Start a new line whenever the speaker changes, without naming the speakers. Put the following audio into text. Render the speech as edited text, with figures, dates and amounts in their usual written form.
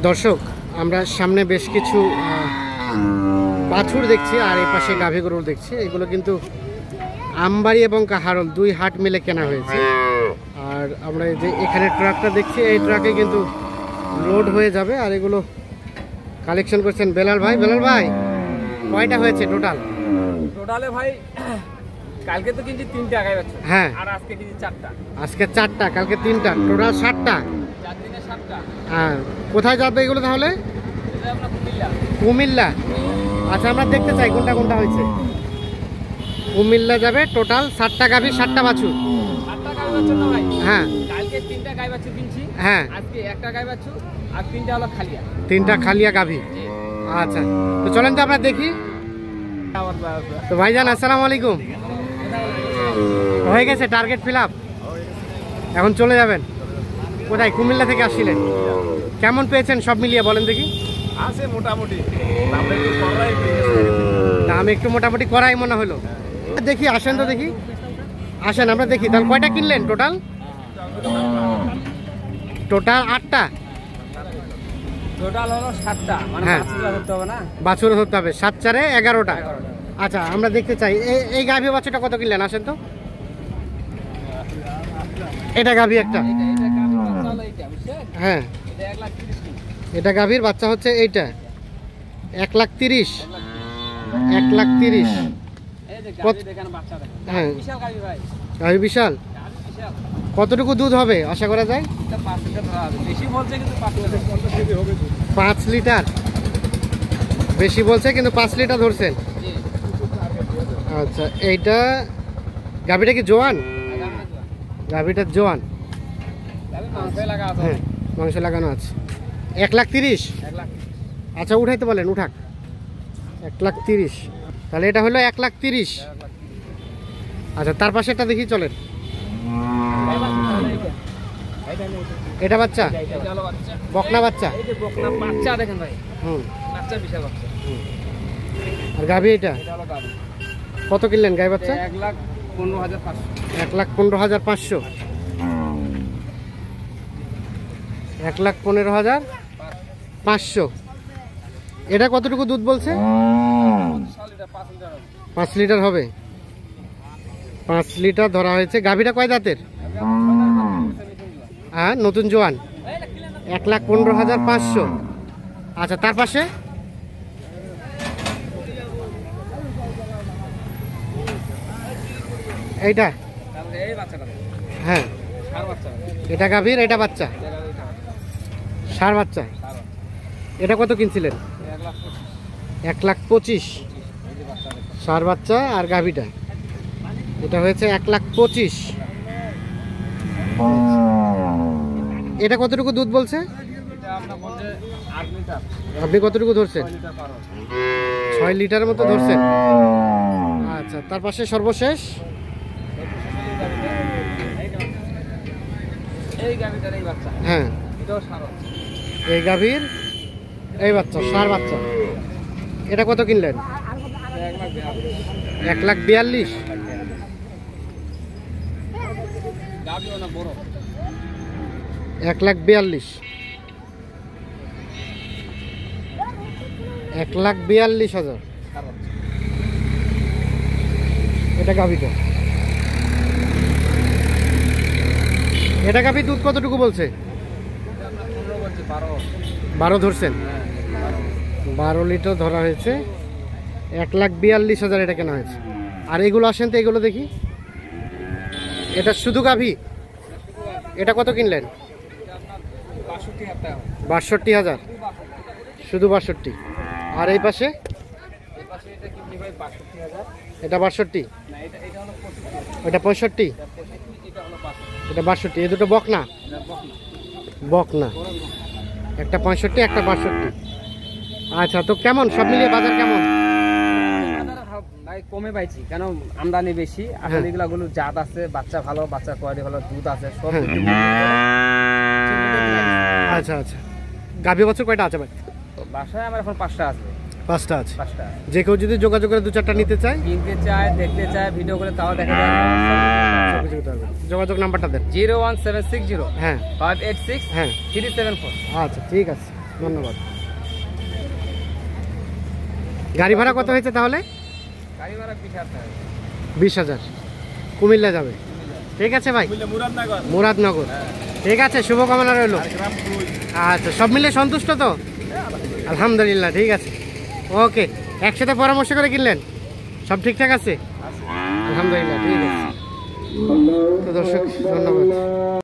দর্শক আমরা সামনে বেশ কিছু বাছুর দেখছি আর এই পাশে গাভী গরু দেখছি। এগুলো কিন্তু আমবাড়ি এবং কাহারোল দুই হাট মিলে কেনা হয়েছে। আর আমরা এই যে এখানে ট্রাকটা দেখছি, এই ট্রাকে কিন্তু লোড হয়ে যাবে। আর এগুলো কালেকশন করছেন বেলাল ভাই। বেলাল ভাই, কয়টা হয়েছে টোটাল?
টোটালে ভাই কালকে তো কিনছি 3টা গাই বাচ্চা,
হ্যাঁ,
আর আজকে কিনছি 4টা।
আজকে 4টা, কালকে 3টা, টোটাল 7টা।
4 দিনে 7টা।
হ্যাঁ, কোথায় যাবে এগুলো তাহলে?
এটা আপনার কুমিল্লা।
কুমিল্লা। আচ্ছা, আমরা দেখতে চাই কোনটা কোনটা হয়েছে। কুমিল্লা যাবে। টোটাল 7টা গাভী, 7টা বাছুর।
7টা গাই বাচ্চা না ভাই?
হ্যাঁ,
কালকে 3টা গাই বাচ্চা কিনছি,
হ্যাঁ,
আজকে একটা গাই বাচ্চা আর 3টা হলো খালিয়া।
3টা খালিয়া গাভী। আচ্ছা, তো চলেন তো আমরা দেখি। তো ভাইজান আসসালামু আলাইকুম। হয়ে গেছে টার্গেট ফিল আপ, এখন চলে যাবেন কোথায়? কুমিল্লা থেকে আসছিলেন, কেমন পেয়েছেন সব মিলিয়ে বলেন দেখি?
আছে মোটামুটি,
দাম একটু মোটামুটি করাই মনে হলো। দেখি আসেন তো দেখি, আসেন আমরা দেখি। তাহলে কয়টা কিনলেন টোটাল? টোটাল 8টা।
টোটাল হলো 7টা, মানে
হ্যাঁ,
বাছুর ধরতে হবে না?
বাছুর ধরতে হবে। 7 4 11টা। আচ্ছা, আমরা দেখতে চাই এই গাভী বাছুরটা কত কিনলেন, আসেন তো। এটা গাভী একটা,
এটা গাভীর বাচ্চা হলো এইটা, বুঝছেন?
হ্যাঁ,
এটা 1,30,000।
এটা গাভীর বাচ্চা হচ্ছে এইটা 1,30,000। 1,30,000।
এই যে গাভী দেখেন, বাচ্চা দেখেন।
হ্যাঁ,
বিশাল গাভী ভাই,
গাভী বিশাল।
গাভী বিশাল।
কতটুকু দুধ হবে আশা করা যায়?
এটা 5 লিটার ধরা হবে, বেশি বলছে কিন্তু 5 লিটার হবে।
5 লিটার বেশি বলছে, কিন্তু 5 লিটার ধরছেন।
জি।
আচ্ছা, এইটা গাভীটা কি জোয়ান? গাভীটা জোয়ান।
গাভী মাংসে লাগা আছে।
হ্যাঁ, মাংস লাগানো আছে। 1,30,000।
1 লাখ।
আচ্ছা, উঠাইতে বলেন, উঠাক। 1,30,000। তাহলে এটা হলো 1,30,000। আচ্ছা, তার পাশে একটা দেখি, চলেন। এটা বাচ্চা,
এটা হলো বাচ্চা,
বকনা বাচ্চা।
এই যে বকনা বাচ্চা দেখেন ভাই,
হুম,
বাচ্চা বিশাল বাচ্চা।
আর গাভী এটা
এটা হলো গাভী।
কত কিনলেন গাই বাচ্চা?
1,15,500।
1,15,500। 1,15,500। এটা কতটুকু দুধ বলছে? 5 লিটার হবে। 5 লিটার ধরা হয়েছে। গাভীটা কয় দাঁতের? হ্যাঁ, নতুন জোয়ান। 1,15,500। আচ্ছা, তার পাশে এইটা,
এই বাচ্চাটা
হ্যাঁ,
সার বাচ্চা।
এটা গাভীর, এটা বাচ্চা, ষাঁড় বাচ্চা। এটা কত কিনছিলেন? 1,25,000। ষাঁড় বাচ্চা আর গাভীটা, এটা হয়েছে 1,25,000। এটা কতটুকু দুধ বলছে? আপনি কতটুকু ধরছেন? 6 লিটারের মতো ধরছেন। আচ্ছা, তার পাশে সর্বশেষ
এই গাভীটার এই বাচ্চা,
হ্যাঁ,
এটাও সার বাচ্চা।
এই গাভীর এই বাচ্চা, ষাঁড় বাচ্চা। এটা কত কিনলেন? 1,42,000।
গাভীও না বড়।
1,42,000। 1,42,000। এটা গাভীটা। এটা গাভী দুধ কতটুকু বলছে? 12 ধরছেন। 12 লিটার ধরা হয়েছে। 1,42,000 এটা কেনা হয়েছে। আর এগুলো আসেন তো, এগুলো দেখি। এটা শুধু গাভী। এটা কত কিনলেন? 62,000। শুধু 62। আর এই পাশে এটা 62, এটা 65, এটা 62। এই দুটো বকনা, বকনা। একটা 65, একটা 62। আচ্ছা, তো কেমন সব মিলিয়ে বাজার কেমন?
ভাই কমে পাইছি, কেন আমদানি বেশি। আসলে এগুলো জাত আছে, বাচ্চা ভালো, বাচ্চা কোয়ালিটি ভালো, দুধ আছে সব।
আচ্ছা আচ্ছা, গাভী বাছুর কয়টা আছে ভাই
বাসায়? আমার এখন 5টা আছে।
5টা আছে।
5টা।
যে কেউ যদি যোগাযোগ করে 2-4টা নিতে চায়,
কিনতে চায়, দেখতে চায়, ভিডিও করে, তাও দেখা যায়।
যোগাযোগ নাম্বারটা দেন।
01760
হ্যাঁ
586
হ্যাঁ
374।
আচ্ছা, ঠিক আছে। ধন্যবাদ। গাড়ি ভাড়া কত হয়েছে তাহলে?
গাড়ি ভাড়া 20,000
20,000, কুমিল্লা যাবে। ঠিক আছে ভাই, মুরাদনগর। ঠিক আছে, শুভকামনা রইল। আচ্ছা, সব মিলে সন্তুষ্ট তো? আলহামদুলিল্লাহ, ঠিক আছে, ওকে। একসাথে পরামর্শ করে কিনলেন, সব ঠিকঠাক আছে? আলহামদুলিল্লাহ, ঠিক আছে। তো দর্শক, ধন্যবাদ।